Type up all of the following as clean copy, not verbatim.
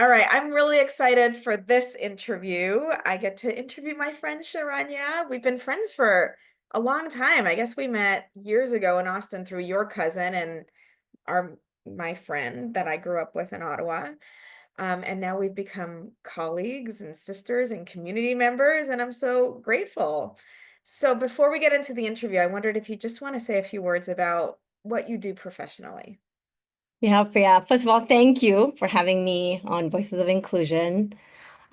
All right, I'm really excited for this interview. I get to interview my friend Sharanya. We've been friends for a long time. I guess we met years ago in Austin through your cousin and our my friend that I grew up with in Ottawa. And now we've become colleagues and sisters and community members, and I'm so grateful. So before we get into the interview, I wondered if you just want to say a few words about what you do professionally. Yeah, Priya. First of all, thank you for having me on Voices of Inclusion.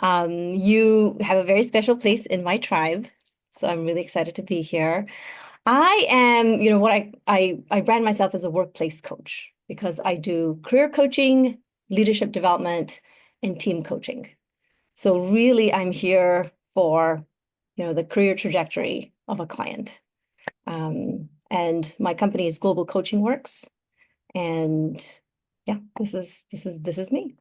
You have a very special place in my tribe, so I'm really excited to be here. I am, what I brand myself as a workplace coach because I do career coaching, leadership development, and team coaching. So really, I'm here for, the career trajectory of a client. And my company is Global Coaching Works. And yeah, this is me.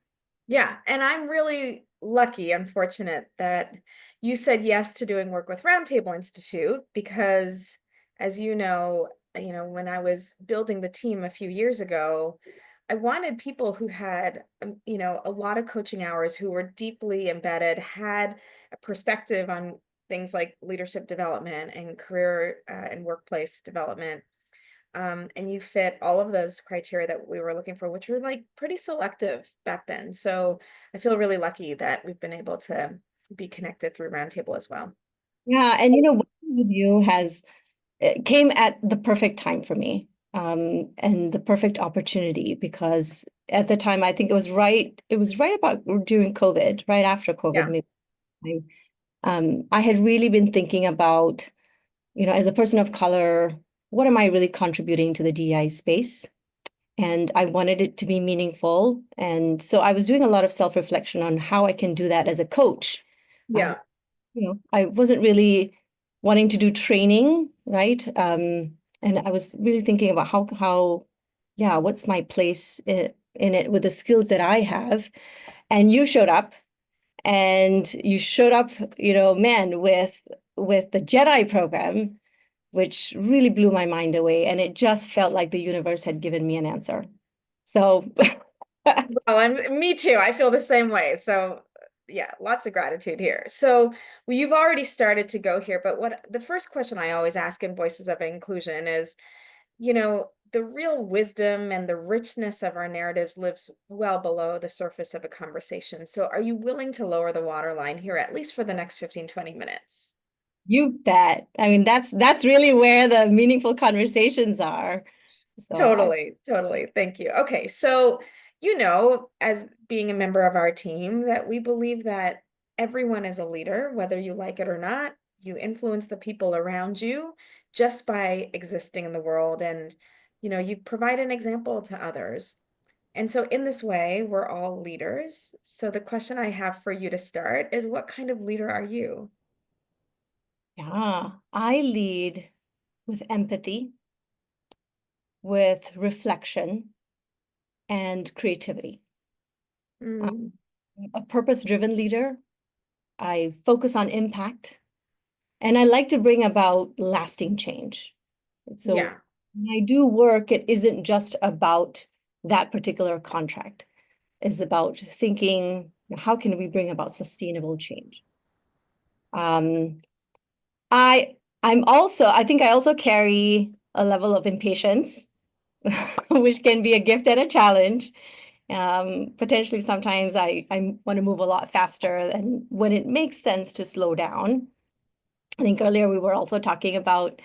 Yeah, and I'm really lucky and fortunate that you said yes to doing work with Roundtable Institute because, as when I was building the team a few years ago, I wanted people who had, a lot of coaching hours, who were deeply embedded, had a perspective on things like leadership development and career and workplace development. And you fit all of those criteria that we were looking for, which were like pretty selective back then. So I feel really lucky that we've been able to be connected through Roundtable as well. Yeah, and working with you has it came at the perfect time for me, and the perfect opportunity because at the time I think it was right about during COVID, right after COVID, Yeah, maybe. I had really been thinking about, as a person of color, what am I really contributing to the DEI space? And I wanted it to be meaningful. And so I was doing a lot of self-reflection on how I can do that as a coach. Um, yeah, I wasn't really wanting to do training, right? And I was really thinking about yeah, what's my place in it with the skills that I have. And you showed up, and you showed up, man, with the Jedi program, which really blew my mind away. And it just felt like the universe had given me an answer. So, well, and me too. I feel the same way. So yeah, lots of gratitude here. So well, you've already started to go here, but what the first question I always ask in Voices of Inclusion is, the real wisdom and the richness of our narratives lives well below the surface of a conversation. So are you willing to lower the waterline here, at least for the next 15, 20 minutes? you bet. I mean, that's really where the meaningful conversations are. So I Totally, totally. Thank you. Okay, so as being a member of our team, that we believe that everyone is a leader, whether you like it or not. You influence the people around you just by existing in the world, and you provide an example to others. And so in this way, we're all leaders. So the question I have for you to start is, what kind of leader are you? yeah, I lead with empathy, with reflection and creativity. I'm Mm, a purpose-driven leader. I focus on impact, and I like to bring about lasting change. So yeah, when I do work, it isn't just about that particular contract. It's about thinking, how can we bring about sustainable change? Um, I I think I also carry a level of impatience, which can be a gift and a challenge. Potentially sometimes I want to move a lot faster and when it makes sense to slow down. I think earlier we were also talking about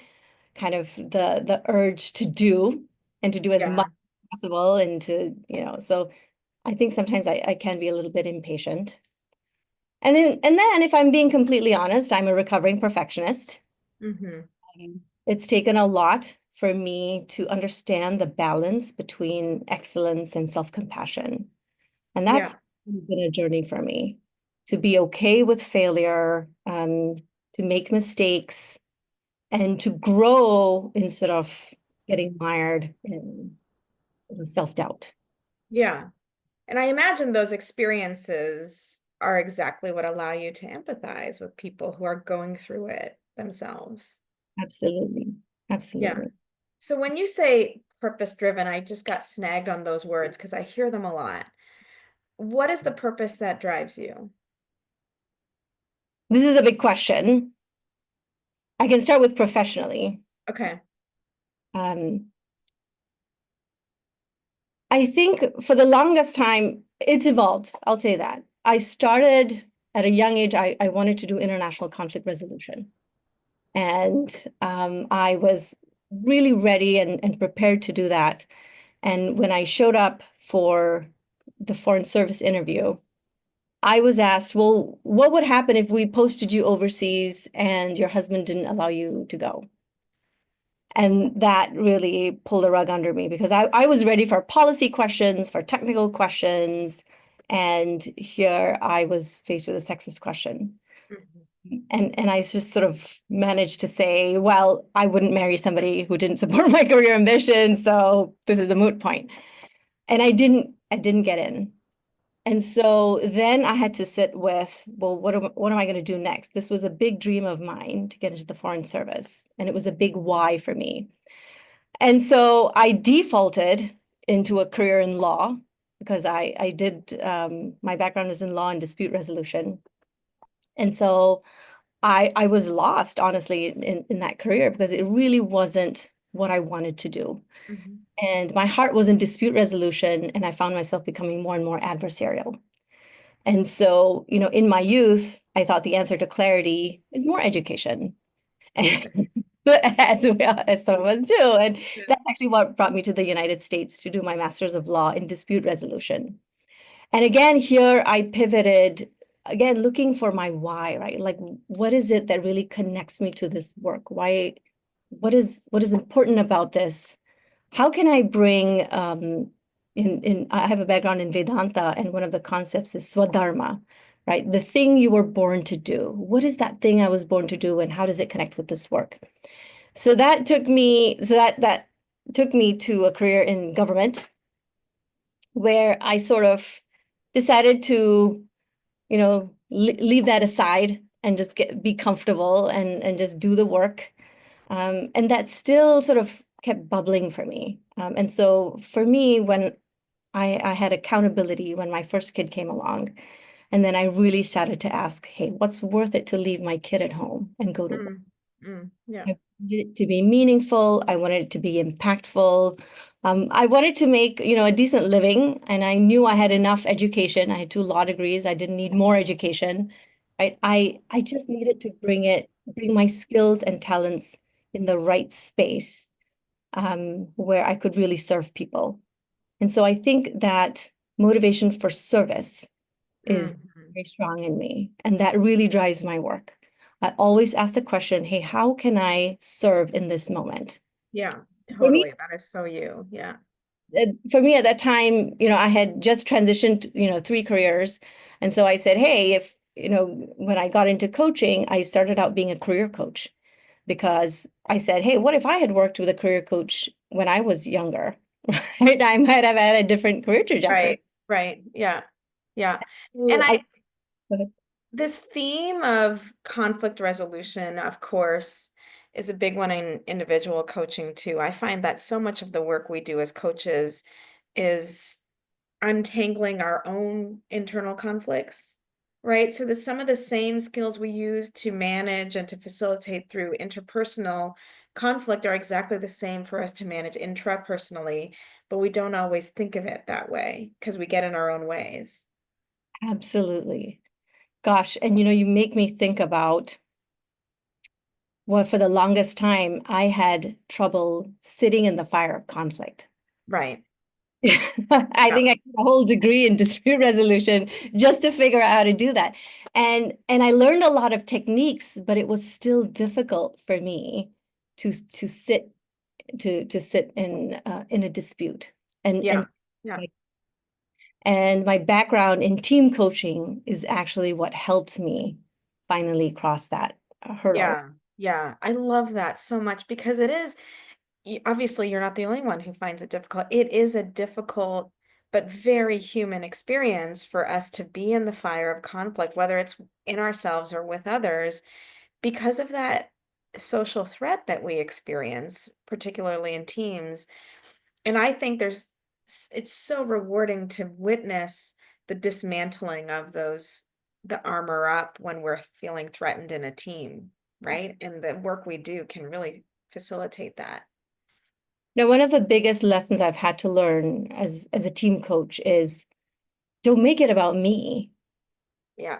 kind of the urge to do and to do as much yeah. as possible and to, so I think sometimes I can be a little bit impatient. And then if I'm being completely honest, I'm a recovering perfectionist. Hmm. It's taken a lot for me to understand the balance between excellence and self-compassion. And that's Yeah, been a journey for me to be okay with failure, to make mistakes, and to grow instead of getting mired in self-doubt. yeah. And I imagine those experiences are exactly what allow you to empathize with people who are going through it themselves. Absolutely. Yeah. Absolutely. So when you say purpose driven, I just got snagged on those words because I hear them a lot. what is the purpose that drives you? This is a big question. I can start with professionally. Okay. Um, I think for the longest time, it's evolved. I'll say that. I started at a young age, I wanted to do international conflict resolution. And I was really ready and prepared to do that. And when I showed up for the Foreign Service interview, I was asked, well, what would happen if we posted you overseas and your husband didn't allow you to go? And that really pulled the rug under me because I was ready for policy questions, for technical questions. And here I was faced with a sexist question. Mhm. And I just sort of managed to say, well, I wouldn't marry somebody who didn't support my career ambition, so this is a moot point. And I didn't get in. And so then I had to sit with, well, what am I going to do next? This was a big dream of mine to get into the Foreign Service, and it was a big why for me. And so I defaulted into a career in law because I did my background is in law and dispute resolution. And so I was lost, honestly, in that career because it really wasn't what I wanted to do. Mhm. And my heart was in dispute resolution, and I found myself becoming more and more adversarial. And so, in my youth, I thought the answer to clarity is more education, as some of us do. And Yeah. that's actually what brought me to the United States to do my Master's of Law in Dispute Resolution. And again, here I pivoted, again, looking for my why, right? Like, what is it that really connects me to this work? Why, what is important about this? How can I bring I have a background in Vedanta, and one of the concepts is Swadharma, right? The thing you were born to do. What is that thing I was born to do, and how does it connect with this work? So that took me to a career in government where I sort of decided to, leave that aside and just be comfortable and just do the work. And that still sort of kept bubbling for me. And so for me, when I had accountability when my first kid came along, and then I really started to ask, hey, what's worth it to leave my kid at home and go to work? Mm. Mm. Yeah. I wanted it to be meaningful. I wanted it to be impactful. I wanted to make, a decent living, and I knew I had enough education. I had two law degrees. I didn't need more education, right? I just needed to bring my skills and talents in the right space, where I could really serve people. And so I think that motivation for service is Mhm. very strong in me, and that really drives my work. I always ask the question, hey, how can I serve in this moment? Yeah, For me, totally. That is so you. Yeah. for me at that time, I had just transitioned, three careers. And so I said, hey, if, when I got into coaching, I started out being a career coach because I said, hey, what if I had worked with a career coach when I was younger? Right? I might have had a different career trajectory. Right. Right. Yeah. Yeah. And So I, I, go ahead. this theme of conflict resolution, of course, is a big one in individual coaching too. I find that so much of the work we do as coaches is untangling our own internal conflicts, right? So some of the same skills we use to manage and to facilitate through interpersonal conflict are exactly the same for us to manage intrapersonally, but we don't always think of it that way because we get in our own ways. Absolutely. Gosh, and you make me think about, well, for the longest time, I had trouble sitting in the fire of conflict. Right. I Yeah. think I got a whole degree in dispute resolution just to figure out how to do that. And I learned a lot of techniques, but it was still difficult for me to sit in a dispute. And Yeah. and Yeah. and my background in team coaching is actually what helped me finally cross that hurdle. Yeah. Yeah. I love that so much because it is obviously you're not the only one who finds it difficult. It is a difficult but very human experience for us to be in the fire of conflict, whether it's in ourselves or with others, because of that social threat that we experience, particularly in teams. And I think it's so rewarding to witness the dismantling of the armor up when we're feeling threatened in a team, right? And the work we do can really facilitate that. Now, one of the biggest lessons I've had to learn as a team coach is don't make it about me. Yeah,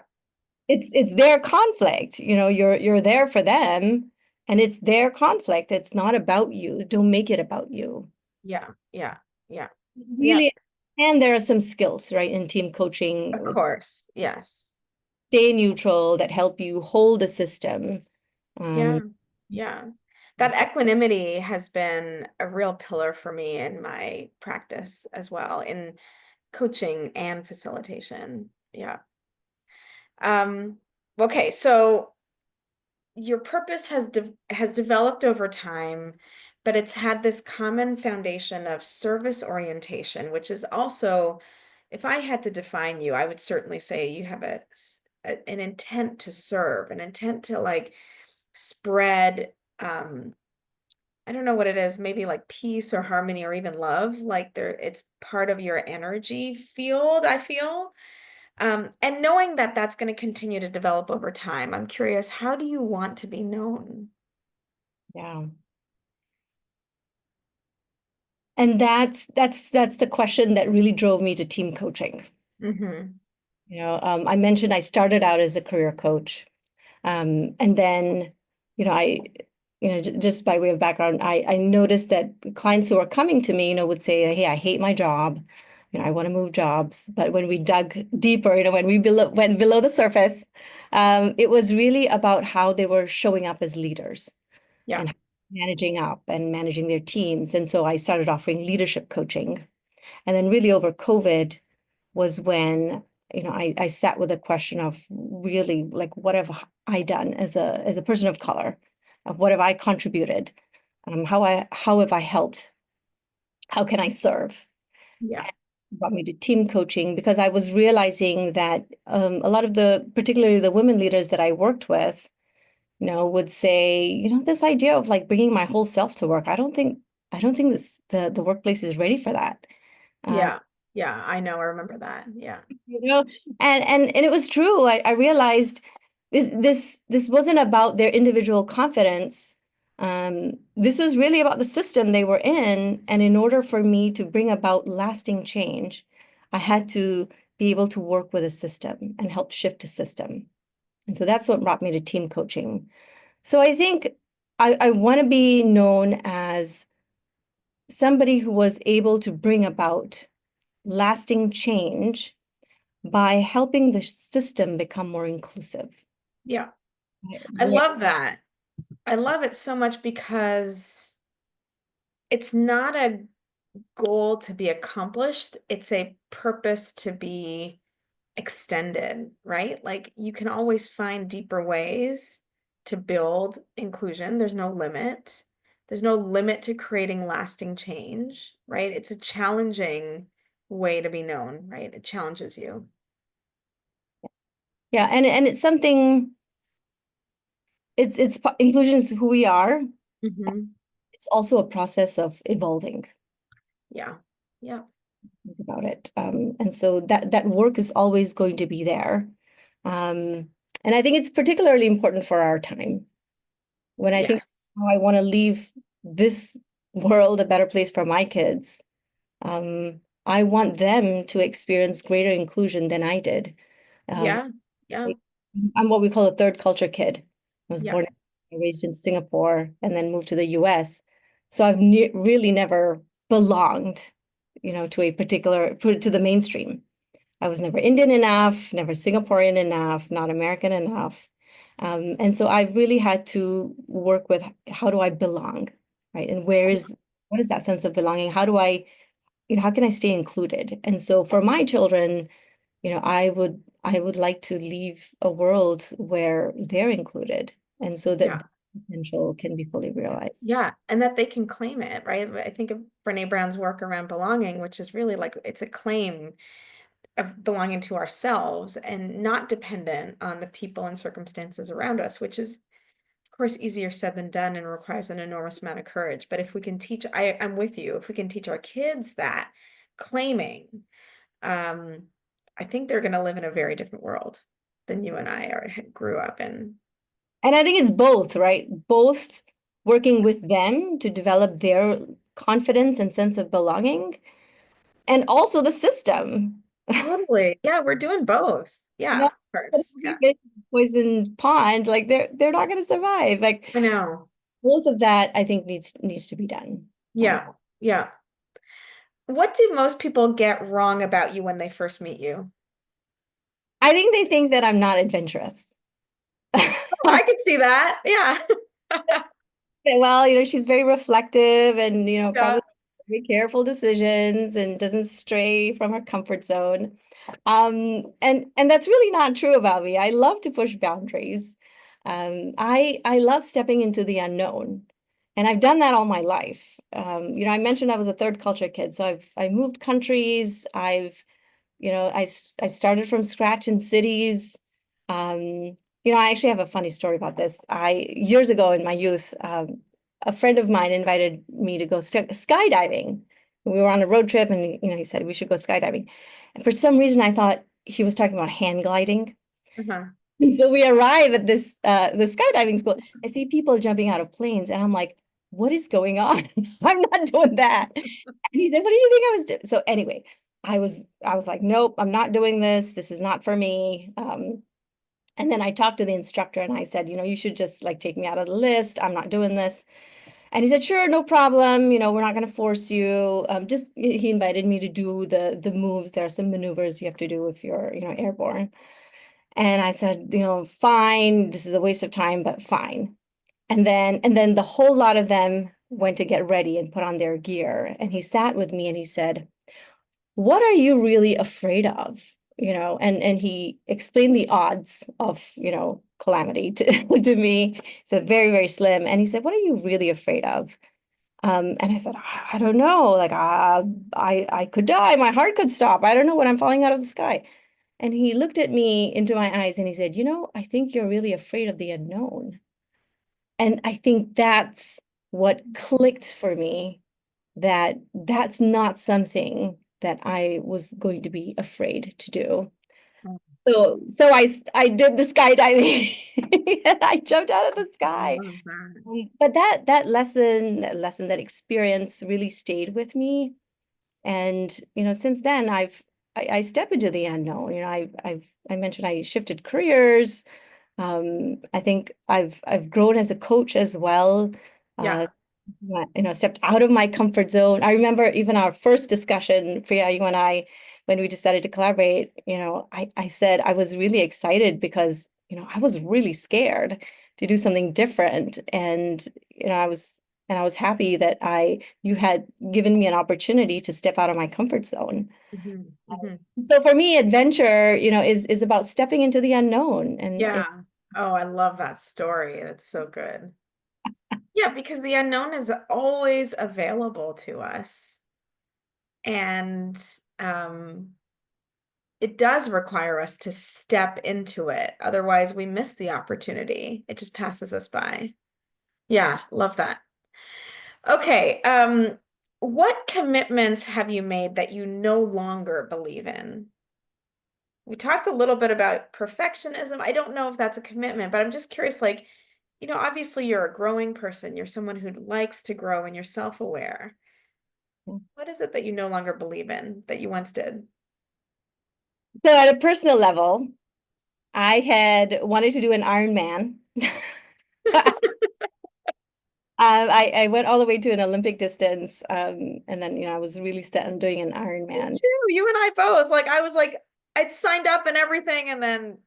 It's their conflict. You're there for them and it's their conflict. It's not about you. Don't make it about you. yeah, yeah, yeah, yeah, Really, and there are some skills, right, in team of coaching, course. Yes. stay neutral that help you hold a system. Yeah, Um, yeah. That equanimity has been a real pillar for me in my practice as well, in coaching and facilitation. Yeah. Um, okay, so your purpose has developed over time, but it's had this common foundation of service orientation, which is also, if I had to define you, I would certainly say you have an intent to serve, an intent to like spread I don't know what it is, maybe like peace or harmony or even love, like there it's part of your energy field, I feel. And knowing that that's going to continue to develop over time, I'm curious, how do you want to be known? yeah. And that's the question that really drove me to team coaching. Hmm. I mentioned I started out as a career coach. And then, I, just by way of background, I noticed that clients who are coming to me, would say, "Hey, I hate my job. I want to move jobs." But when we dug deeper, when we went below the surface, it was really about how they were showing up as leaders Yeah, and managing up and managing their teams. And so I started offering leadership coaching. And then really over COVID was when, I sat with a question of really like, what have I done as a person of color? What have I contributed? How have I helped? How can I serve? yeah, And it brought me to team coaching because I was realizing that a lot of particularly the women leaders that I worked with, would say, this idea of like bringing my whole self to work, I don't think the workplace is ready for that. Um, yeah, yeah. I know, I remember that. Yeah, you know and it was true. I realized this wasn't about their individual confidence. This was really about the system they were in, and in order for me to bring about lasting change, I had to be able to work with a system and help shift a system. And so that's what brought me to team coaching. So I think I want to be known as somebody who was able to bring about lasting change by helping the system become more inclusive. yeah. I Where, love that. I love it so much because it's not a goal to be accomplished, it's a purpose to be extended, right? Like you can always find deeper ways to build inclusion. There's no limit. There's no limit to creating lasting change, right? It's a challenging way to be known, right? It challenges you. yeah, and it's something. Inclusion is who we are. Hmm. It's also a process of evolving. Yeah. Yeah. Think about it. And so that work is always going to be there. Um, and I think it's particularly important for our time. When I think Yes. how I want to leave this world a better place for my kids, I want them to experience greater inclusion than I did. Um, Yeah. Yeah. I'm what we call a third culture kid. I was Yeah. born and raised in Singapore and then moved to the US. So I've really never belonged, to to the mainstream. I was never Indian enough, never Singaporean enough, not American enough. And so I've really had to work with how do I belong, right? And what is that sense of belonging? How can I stay included? And so for my children, I would like to leave a world where they're included and so that Yeah. the potential can be fully realized. Yeah, and that they can claim it, right? I think of Brene Brown's work around belonging, which is really like it's a claim of belonging to ourselves and not dependent on the people and circumstances around us, which is, of course, easier said than done and requires an enormous amount of courage. But if we can teach, I'm with you, if we can teach our kids that claiming, um, I think they're going to live in a very different world than you and I grew up in. And I think it's both, right? Both working with them to develop their confidence and sense of belonging, and also the system. Totally. Yeah, we're doing both. Yeah, No, of but if course. we Yeah. get poisoned pond, like they're not going to survive. Like I know. both of that, I think needs to be done. Yeah. Yeah. What do most people get wrong about you when they first meet you? I think they think that I'm not adventurous. Oh, I could see that. Yeah. Well, she's very reflective and, Yeah. probably very careful decisions and doesn't stray from her comfort zone. And that's really not true about me. I love to push boundaries. I love stepping into the unknown. And I've done that all my life. I mentioned I was a third culture kid, so I moved countries. I started from scratch in cities. I actually have a funny story about this. Years ago in my youth, a friend of mine invited me to go skydiving. We were on a road trip, and he said we should go skydiving. And for some reason, I thought he was talking about hang gliding. Uh-huh. And so we arrive at the skydiving school. I see people jumping out of planes, and I'm like, "What is going on? I'm not doing that." And he said, "What do you think I was doing?" So anyway, I was like, "Nope, I'm not doing this. This is not for me." And then I talked to the instructor, and I said, "You should just like take me out of the list. I'm not doing this." And he said, "Sure, no problem. We're not going to force you." Just he invited me to do the moves. There are some maneuvers you have to do if you're airborne. And I said, "Fine. This is a waste of time, but fine." And then the whole lot of them went to get ready and put on their gear. And he sat with me and he said, "What are you really afraid of?" And he explained the odds of, calamity to, to me. He said, very, very slim. And he said, "What are you really afraid of?" And I said, I don't know. Like, I could die. My heart could stop. I don't know when I'm falling out of the sky." And he looked at me into my eyes and he said, "I think you're really afraid of the unknown." And I think that's what clicked for me, that that's not something that I was going to be afraid to do. Oh, So I did the skydiving and I jumped out of the I sky. love that. But that lesson, that experience really stayed with me. And since then I step into the unknown. I mentioned I shifted careers. I think I've grown as a coach as well. Uh, Yeah. Stepped out of my comfort zone. I remember even our first discussion, Priya, you and I, when we decided to collaborate, I said I was really excited because, I was really scared to do something different. And, I was happy that you had given me an opportunity to step out of my comfort zone. Hmm. Hmm. So for me, adventure, is about stepping into the unknown and Yeah. Oh, I love that story. It's so good. Yeah, because the unknown is always available to us. And um, it does require us to step into it. Otherwise, we miss the opportunity. It just passes us by. Yeah, love that. Okay, what commitments have you made that you no longer believe in? We talked a little bit about perfectionism. I don't know if that's a commitment, but I'm just curious, like, obviously you're a growing person. You're someone who likes to grow and you're self-aware. What is it that you no longer believe in that you once did? so at a personal level, I had wanted to do an Ironman. I went all the way to an Olympic distance, and then I was really set on doing an Me Ironman. too. You and I both. Like I was like, I'd signed up and everything and then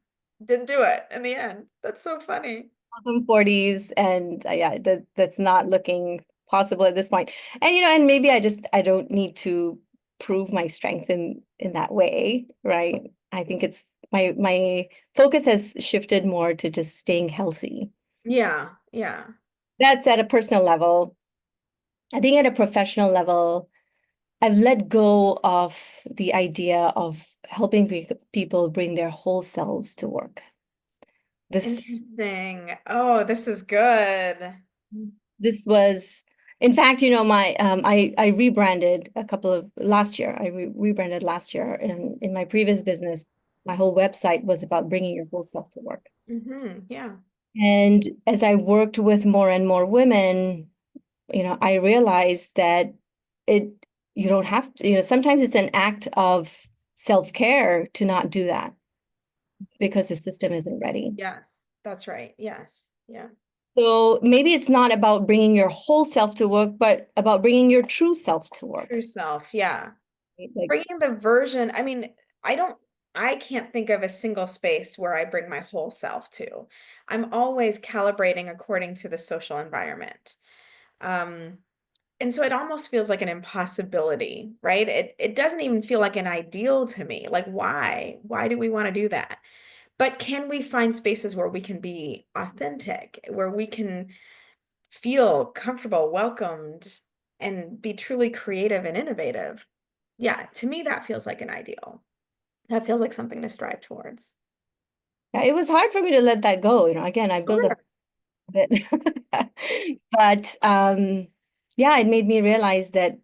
didn't do it in the end. That's so funny. I'm 40s, and yeah, that's not looking possible at this point. And and maybe I don't need to prove my strength in that way, right? I think it's my focus has shifted more to just staying healthy. Yeah, yeah. That's at a personal level. I think at a professional level, I've let go of the idea of helping people bring their whole selves to work. This Interesting. Oh, this is good. this was In fact, I rebranded a couple of last year. I rebranded last year, and in my previous business, my whole website was about bringing your whole self to work. Yeah. And as I worked with more and more women, I realized that it you don't have to, sometimes it's an act of self-care to not do that because the system isn't ready. Yes, that's right. Yes. Yeah. So maybe it's not about bringing your whole self to work, but about bringing your true self to True work. self. Yeah. Right? Like, Bringing the version, I mean, I don't, I can't think of a single space where I bring my whole self to. I'm always calibrating according to the social environment. Um, and so it almost feels like an impossibility, right? It doesn't even feel like an ideal to me. Like, why? Why do we want to do that? But can we find spaces where we can be authentic, where we can feel comfortable, welcomed, and be truly creative and innovative? Yeah, to me, that feels like an ideal. That feels like something to strive towards. yeah, it was hard for me to let that go. Again, I built a Sure. bit, but yeah, it made me realize that,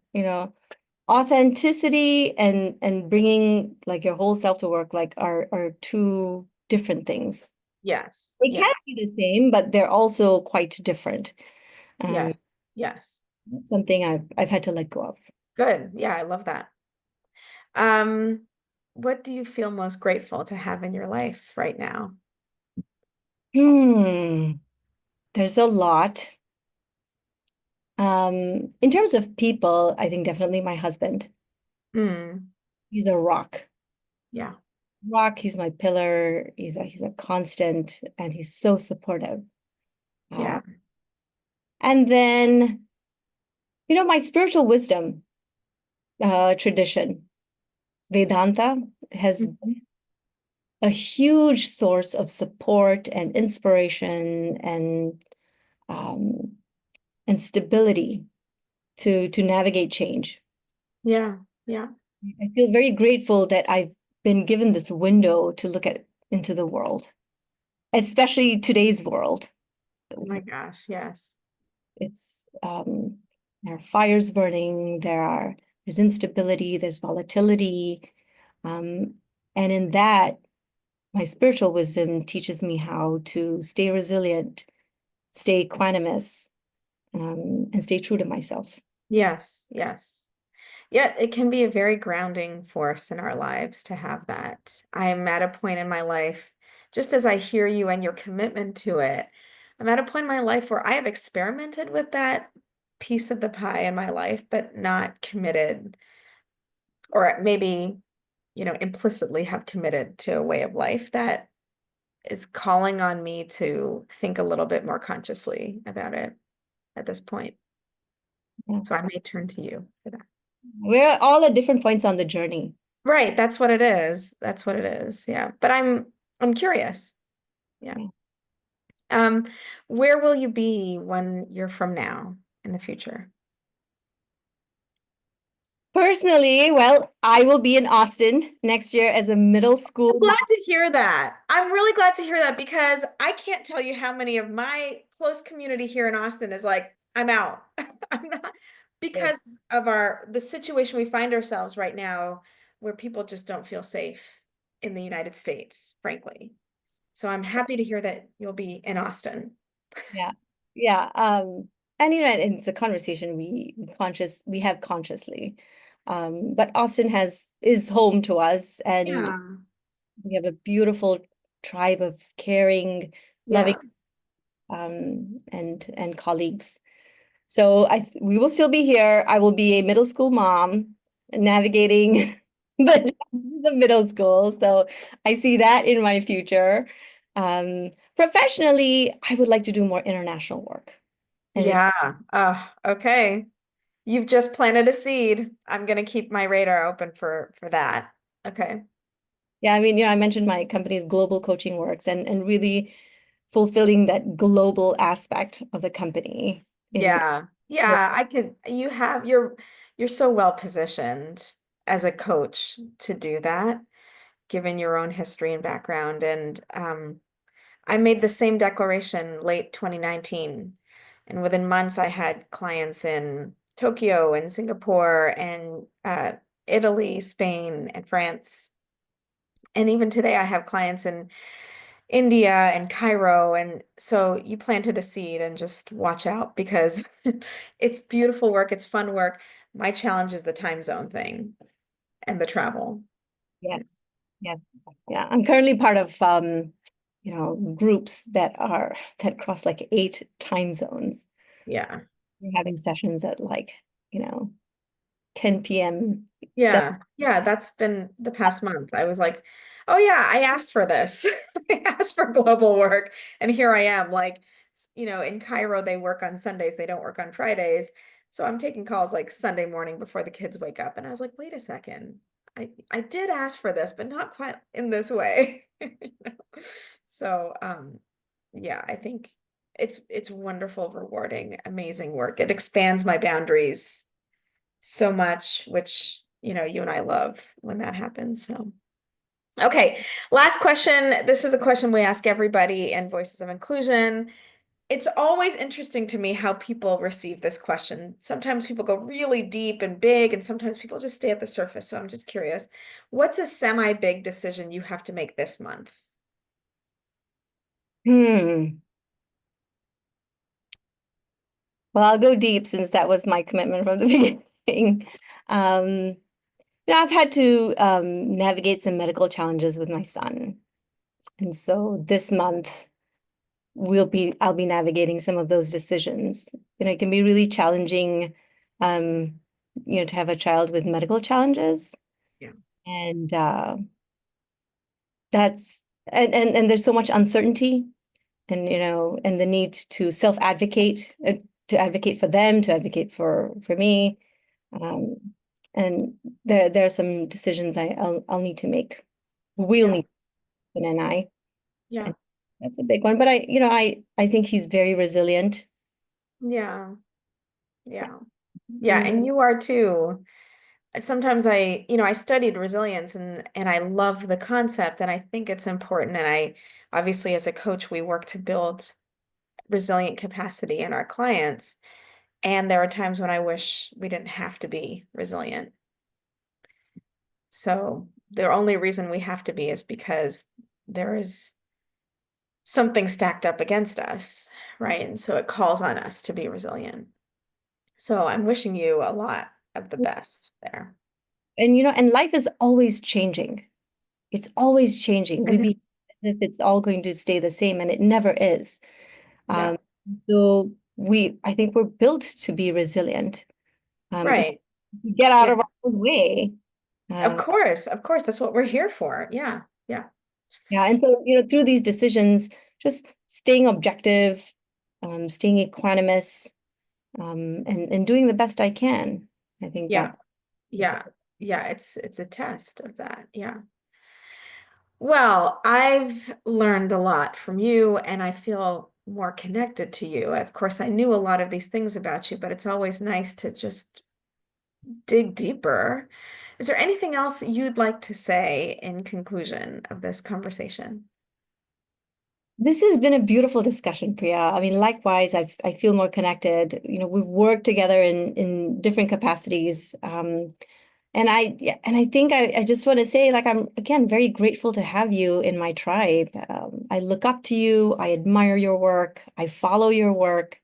authenticity and bringing like your whole self to work like are two different things. Yes. They can Yes. be the same, but they're also quite different. Um, Yes. Yes. that's something I've had to let go of. Good. Yeah, I love that. Um, what do you feel most grateful to have in your life right now? Hmm, there's a lot. In terms of people, I think definitely my husband. Hmm. He's a rock. Yeah. Rock, he's my pillar. He's a constant, and he's so supportive. Uh, Yeah. and then, my spiritual wisdom tradition, Vedanta, has Mhm. a huge source of support and inspiration um, and stability to navigate change. Yeah. Yeah. I feel very grateful that I've been given this window to look at into the world, especially today's world. Oh my gosh. Yes. It's there are fires burning, there's instability, there's volatility, um, and in that, my spiritual wisdom teaches me how to stay resilient, stay equanimous, and stay true to myself. Yes. Yes. Yeah, it can be a very grounding force in our lives to have that. I'm at a point in my life, just as I hear you and your commitment to it, I'm at a point in my life where I have experimented with that piece of the pie in my life, but not committed, or maybe, implicitly have committed to a way of life that is calling on me to think a little bit more consciously about it at this point. Yeah. So I may turn to you for that. We're all at different points on the journey. Right, that's what it is. That's what it is. Yeah. But I'm curious. Yeah. Yeah. Um, where will you be when you're from now in the future? Personally, well, I will be in Austin next year as a middle I'm school glad mom. to hear that. I'm really glad to hear that because I can't tell you how many of my close community here in Austin is like, I'm out. I'm not because of the situation we find ourselves right now where people just don't feel safe in the United States, frankly. So I'm happy to hear that you'll be in Austin. Yeah. Yeah. And and it's a conversation we have consciously. But Austin is home to us, and Yeah. we have a beautiful tribe of caring, loving Yeah. and colleagues. So we will still be here. I will be a middle school mom navigating the middle school. So I see that in my future. Professionally, I would like to do more international work. And it, Yeah. Okay. You've just planted a seed. I'm gonna keep my radar open for that. Okay. yeah, I mean, I mentioned my company's global coaching works and really fulfilling that global aspect of the company in Yeah. Yeah, I could you're so well positioned as a coach to do that, given your own history and background. And I made the same declaration late 2019 And within months, I had clients in Tokyo and Singapore and Italy, Spain, and France. And even today, I have clients in India and Cairo. And so you planted a seed and just watch out because it's beautiful work, it's fun work. My challenge is the time zone thing and the travel. Yes. Yes. Yeah. I'm currently part of groups that cross like 8 time zones. Yeah. We're having sessions at like, 10 p.m. Yeah. Yeah. That's been the past month. I was like, oh, yeah, I asked for this. I asked for global work. And here I am. Like, in Cairo, they work on Sundays, they don't work on Fridays. So I'm taking calls like Sunday morning before the kids wake up. And I was like, wait a second. I did ask for this, but not quite in this way. So yeah, I think it's wonderful, rewarding, amazing work. It expands my boundaries so much, which, you and I love when that happens. So, okay, last question. This is a question we ask everybody in Voices of Inclusion. It's always interesting to me how people receive this question. Sometimes people go really deep and big, and sometimes people just stay at the surface. So I'm just curious, what's a semi-big decision you have to make this month? Hmm. Well, I'll go deep since that was my commitment from the beginning. Um, I've had to navigate some medical challenges with my son. And so this month I'll be navigating some of those decisions. It can be really challenging, um, to have a child with medical challenges. Yeah. And and there's so much uncertainty and and the need to self-advocate, to advocate for them, to advocate for me. Um, and there are some decisions I'll need to make. We'll Yeah. need, and I, Yeah. and that's a big one. But I think he's very resilient. Yeah. Yeah. Yeah. Mm. And you are too. Sometimes I studied resilience and I love the concept and I think it's important. And I obviously, as a coach, we work to build resilient capacity in our clients. And there are times when I wish we didn't have to be resilient. So the only reason we have to be is because there is something stacked up against us, right? And so it calls on us to be resilient. So I'm wishing you a lot of the best there. And and life is always changing. It's always changing. I We know. be as if it's all going to stay the same, and it never is. Yeah. Um, so I think we're built to be resilient. If Right. we get out Yeah. of our own way, Of uh, course. Of course. That's what we're here for. Yeah. Yeah. yeah. And so, through these decisions, just staying objective, staying equanimous, and doing the best I can. I think Yeah. that is Yeah. Yeah. It's a test of that. Yeah. Well, I've learned a lot from you and I feel more connected to you. Of course, I knew a lot of these things about you, but it's always nice to just dig deeper. Is there anything else you'd like to say in conclusion of this conversation? This has been a beautiful discussion, Priya. I mean, likewise, I feel more connected. We've worked together in different capacities. And I think I just want to say, like, I'm again very grateful to have you in my tribe. I look up to you, I admire your work, I follow your work.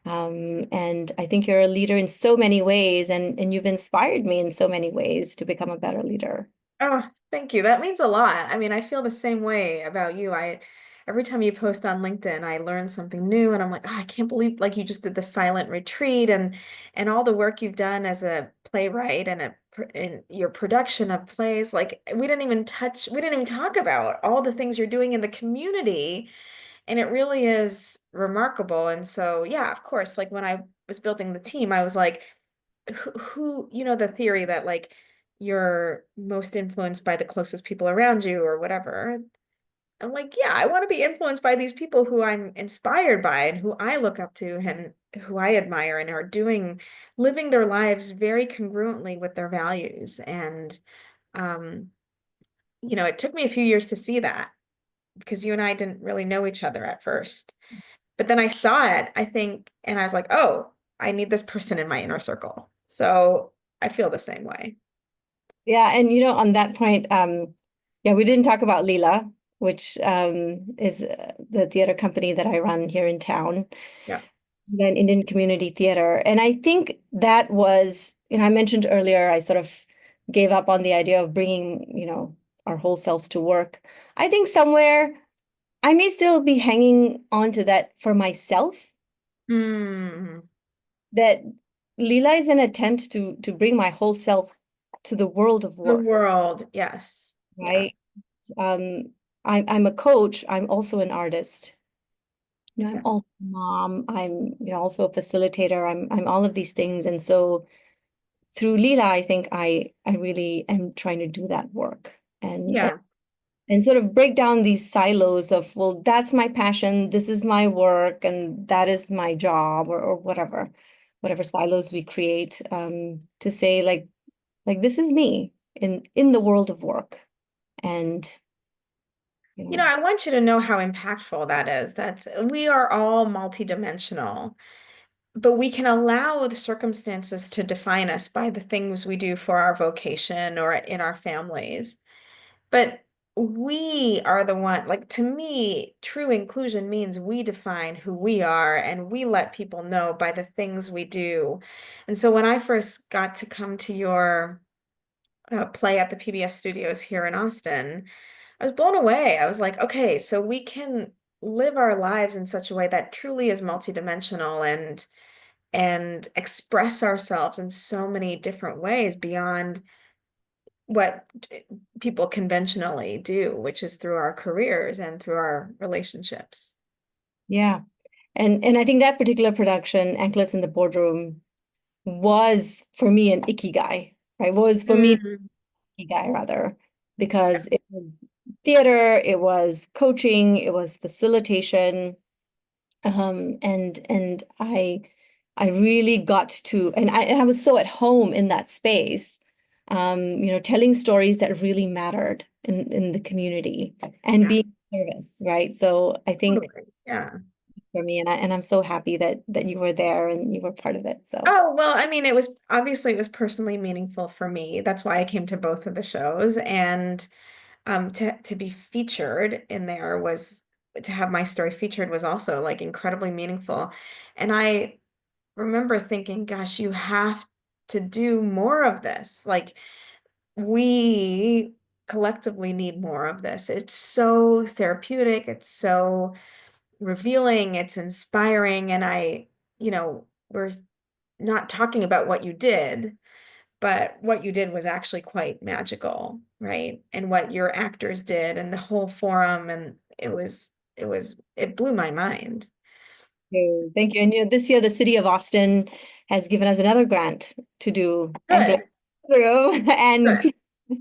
And I think you're a leader in so many ways, and you've inspired me in so many ways to become a better leader. Oh, thank you. That means a lot. I mean, I feel the same way about you. Every time you post on LinkedIn, I learn something new and I'm like, oh, I can't believe like you just did the silent retreat and all the work you've done as a playwright and in your production of plays. Like we didn't even talk about all the things you're doing in the community. And it really is remarkable. And so, yeah, of course, like when I was building the team, I was like, who, the theory that like you're most influenced by the closest people around you or whatever. I'm like, yeah, I want to be influenced by these people who I'm inspired by and who I look up to and who I admire and are living their lives very congruently with their values. And, um, it took me a few years to see that because you and I didn't really know each other at first. But then I saw it, I think, and I was like, oh, I need this person in my inner circle. So I feel the same way. Yeah, and on that point, yeah, we didn't talk about Leela, which is the theater company that I run here in town, Yeah. an Indian community theater. And I think that was, I mentioned earlier, I sort of gave up on the idea of bringing, our whole selves to work. I think somewhere I may still be hanging on to that for myself, Mm, that Leela is an attempt to bring my whole self to the world of the work, world, yes. Yeah. right? Um, I'm a coach. I'm also an artist. I'm Yeah. also a mom. I'm, also a facilitator. I'm all of these things. And so through Leela, I think I really am trying to do that work Yeah. and sort of break down these silos of, well, that's my passion, this is my work, and that is my job, or whatever silos we create, to say like this is me in the world of work. And you You know, know, I want you to know how impactful that is. We are all multidimensional, but we can allow the circumstances to define us by the things we do for our vocation or in our families. But we are the one, like to me, true inclusion means we define who we are and we let people know by the things we do. And so when I first got to come to your play at the PBS studios here in Austin, I was blown away. I was like, okay, so we can live our lives in such a way that truly is multidimensional and express ourselves in so many different ways beyond what people conventionally do, which is through our careers and through our relationships. yeah. And I think that particular production, Anklets in the Boardroom, was for me an ikigai, right? Was for me Mm, ikigai rather, because it was theater, it was coaching, it was facilitation. And I really got to, and I was so at home in that space, telling stories that really mattered in the community and yeah, being of service, right? So I think totally. Yeah. for me, and I'm so happy that you were there and you were part of it. So Oh, well, I mean, it was obviously it was personally meaningful for me. That's why I came to both of the shows. And to be featured in there was to have my story featured was also like incredibly meaningful. And I remember thinking, gosh, you have to do more of this. Like we collectively need more of this. It's so therapeutic, it's so revealing, it's inspiring, and we're not talking about what you did, but what you did was actually quite magical, right? And what your actors did and the whole forum, and it blew my mind. thank you. And this year, the city of Austin has given us another grant to do Angler Good, through, and good.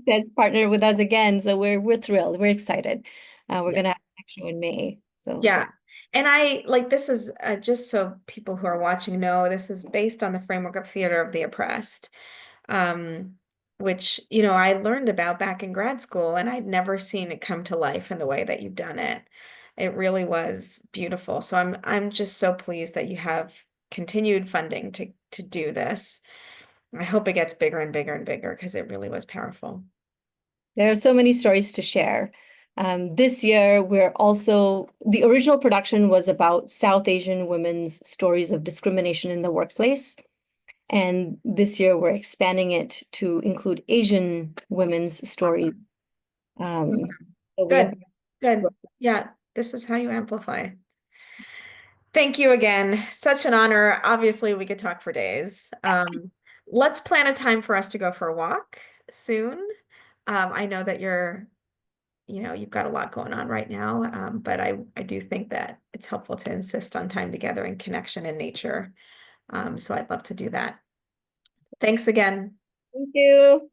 has partnered with us again. So we're thrilled. We're excited. We're Yeah. gonna have a next show in May. So Yeah. And I like this is just so people who are watching know this is based on the framework of theater of the oppressed, um, which, I learned about back in grad school and I'd never seen it come to life in the way that you've done it. It really was beautiful. So I'm just so pleased that you have continued funding to do this. I hope it gets bigger and bigger and bigger because it really was powerful. there are so many stories to share. This year, the original production was about South Asian women's stories of discrimination in the workplace. And this year, we're expanding it to include Asian women's stories. Awesome. Um, Awesome. so we have Good. Good. Yeah, this is how you amplify. Thank you again. Such an honor. Obviously, we could talk for days. Let's plan a time for us to go for a walk soon. I know that you've got a lot going on right now, but I do think that it's helpful to insist on time together and connection in nature. So I'd love to do that. Thanks again. Thank you.